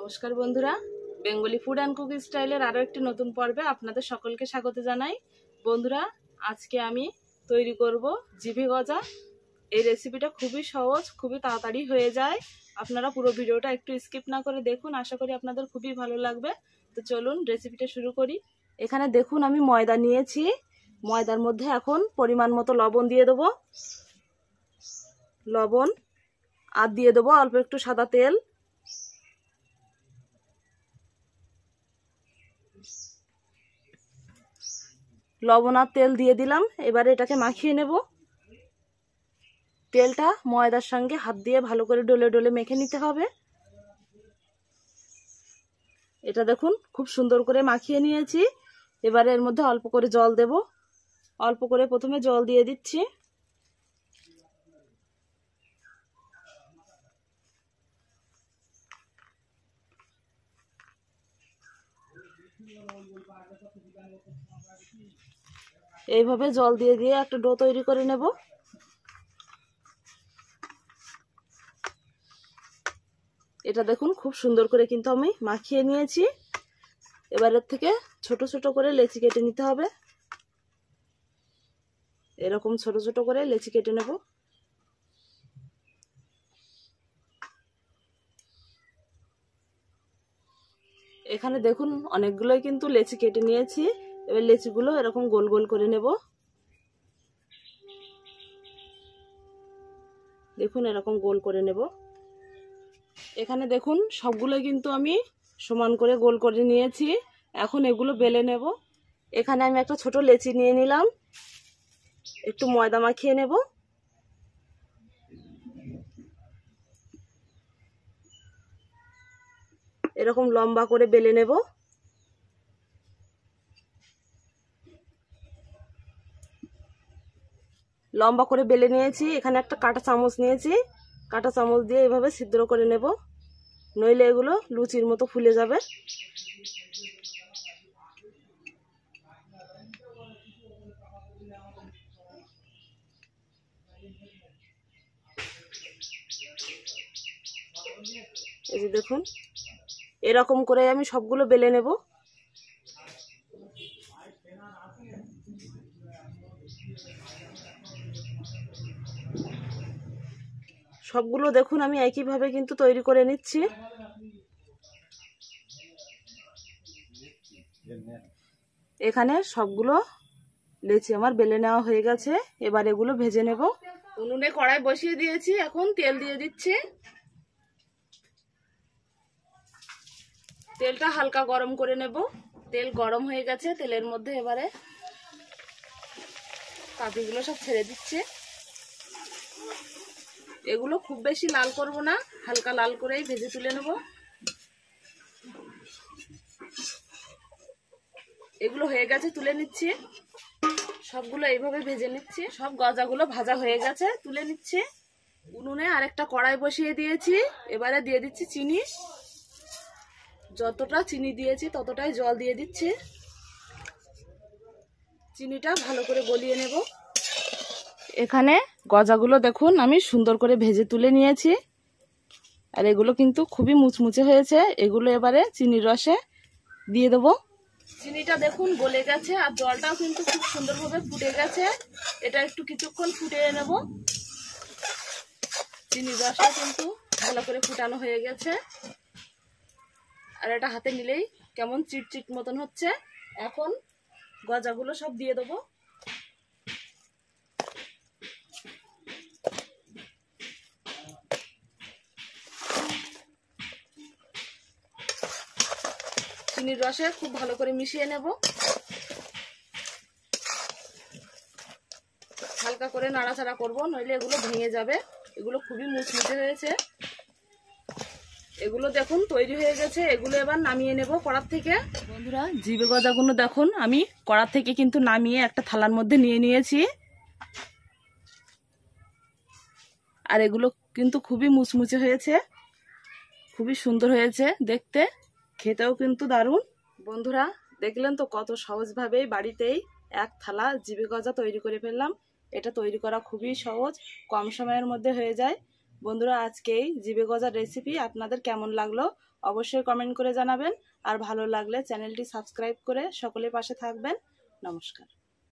নমস্কার বন্ধুরা, Bengali food and cooking স্টাইলের আরও একটি নতুন পর্বে আপনাদের সকলকে স্বাগত জানাই। বন্ধুরা, আজকে আমি তৈরি করব জিভে গজা। এই রেসিপিটা খুবই সহজ, খুবই তাড়াতাড়ি হয়ে যায়। আপনারা পুরো ভিডিওটা একটু স্কিপ না করে দেখুন, আশা করি আপনাদের খুবই ভালো লাগবে। তো চলুন রেসিপিটা শুরু করি। এখানে দেখুন আমি ময়দা নিয়েছি। ময়দার মধ্যে এখন পরিমাণ মতো লবণ দিয়ে দেবো, লবণ আর দিয়ে দেবো অল্প একটু সাদা তেল। লবণ আর তেল দিয়ে দিলাম, এবারে এটাকে মাখিয়ে নেব। তেলটা ময়দার সঙ্গে হাত দিয়ে ভালো করে ডলে ডলে মেখে নিতে হবে। এটা দেখুন খুব সুন্দর করে মাখিয়ে নিয়েছি। এবারে এর মধ্যে অল্প করে জল দেব। অল্প করে প্রথমে জল দিয়ে দিচ্ছি। এইভাবে জল দিয়ে দিয়ে একটা ডো তৈরি করে নেব। এটা দেখুন খুব সুন্দর করে কিন্তু আমি মাখিয়ে নিয়েছি। এবারের থেকে ছোট ছোট করে লেচি কেটে নিতে হবে। এরকম ছোট ছোট করে লেচি কেটে নেব। এখানে দেখুন অনেকগুলোই কিন্তু লেচি কেটে নিয়েছি। এবার লেচিগুলো এরকম গোল গোল করে নেব। দেখুন এরকম গোল করে নেব। এখানে দেখুন সবগুলো কিন্তু আমি সমান করে গোল করে নিয়েছি। এখন এগুলো বেলে নেব। এখানে আমি একটা ছোট লেচি নিয়ে নিলাম, একটু ময়দা মাখিয়ে নেব। এরকম লম্বা করে বেলে নেব। লম্বা করে বেলে নিয়েছি। এখানে একটা কাঁটা চামচ নিয়েছি, কাঁটা চামচ দিয়ে এভাবে ছিদ্র করে নেব, নইলে এগুলো লুচির মতো ফুলে যাবে। এই যে দেখুন এরকম করে আমি সবগুলো বেলে নেব। সবগুলো দেখুন আমি একইভাবে কিন্তু তৈরি করে নিচ্ছি। এখানে সবগুলো লেচি আমার বেলে নেওয়া হয়ে গেছে। এবার এগুলো ভেজে নেব। উনুনে কড়াই বসিয়ে দিয়েছি, এখন তেল দিয়ে দিচ্ছি। তেলটা হালকা গরম করে নেব। তেল গরম হয়ে গেছে, তেলের মধ্যে এবারে কাঠিগুলো সব ছেড়ে দিচ্ছে। এগুলো খুব বেশি লাল করব না, হালকা লাল করেই ভেজে তুলে নেব। এগুলো হয়ে গেছে, তুলে নিচ্ছি। সবগুলো এইভাবে ভেজে নিচ্ছি। সব গজাগুলো ভাজা হয়ে গেছে, তুলে নিচ্ছি। উনুনে আরেকটা কড়াই বসিয়ে দিয়েছি। এবারে দিয়ে দিচ্ছি চিনি। যতটা চিনি দিয়েছি ততটাই জল দিয়ে দিচ্ছি। চিনিটা ভালো করে গলিয়ে নেব। এখানে গজাগুলো দেখুন আমি সুন্দর করে ভেজে তুলে নিয়েছি। আর এগুলো কিন্তু খুবই মুচমুচে হয়েছে। এগুলো এবারে চিনির রসে দিয়ে দেবো। চিনিটা দেখুন গলে গেছে, আর জলটাও কিন্তু খুব সুন্দরভাবে ফুটে গেছে। এটা একটু কিছুক্ষণ ফুটিয়ে নেব। চিনির রসটা কিন্তু ভালো করে ফুটানো হয়ে গেছে। আর এটা হাতে নিলেই কেমন চিটচিট মতন হচ্ছে। এখন গজাগুলো সব দিয়ে দেবো। চিনির রসে খুব ভালো করে মিশিয়ে নেব। হালকা করে নাড়াচাড়া করব, নইলে এগুলো ভেঙে যাবে। এগুলো খুবই মুচমুচে হয়েছে। এগুলো দেখুন তৈরি হয়ে গেছে। এগুলো এবার নামিয়ে নেব কড়ার থেকে। বন্ধুরা, জিভে গজাগুলো দেখুন আমি কড়ার থেকে কিন্তু নামিয়ে একটা থালার মধ্যে নিয়ে নিয়েছি। আর এগুলো কিন্তু খুবই মুচমুচে হয়েছে, খুবই সুন্দর হয়েছে দেখতে, খেতেও কিন্তু দারুণ। বন্ধুরা, দেখলেন তো কত সহজভাবেই বাড়িতেই এক থালা জিভে গজা তৈরি করে ফেললাম। এটা তৈরি করা খুবই সহজ, কম সময়ের মধ্যে হয়ে যায়। বন্ধুরা, আজকে এই জিভে গজার রেসিপি আপনাদের কেমন লাগলো অবশ্যই কমেন্ট করে জানাবেন। আর ভালো লাগলে চ্যানেলটি সাবস্ক্রাইব করে সকলের পাশে থাকবেন। নমস্কার।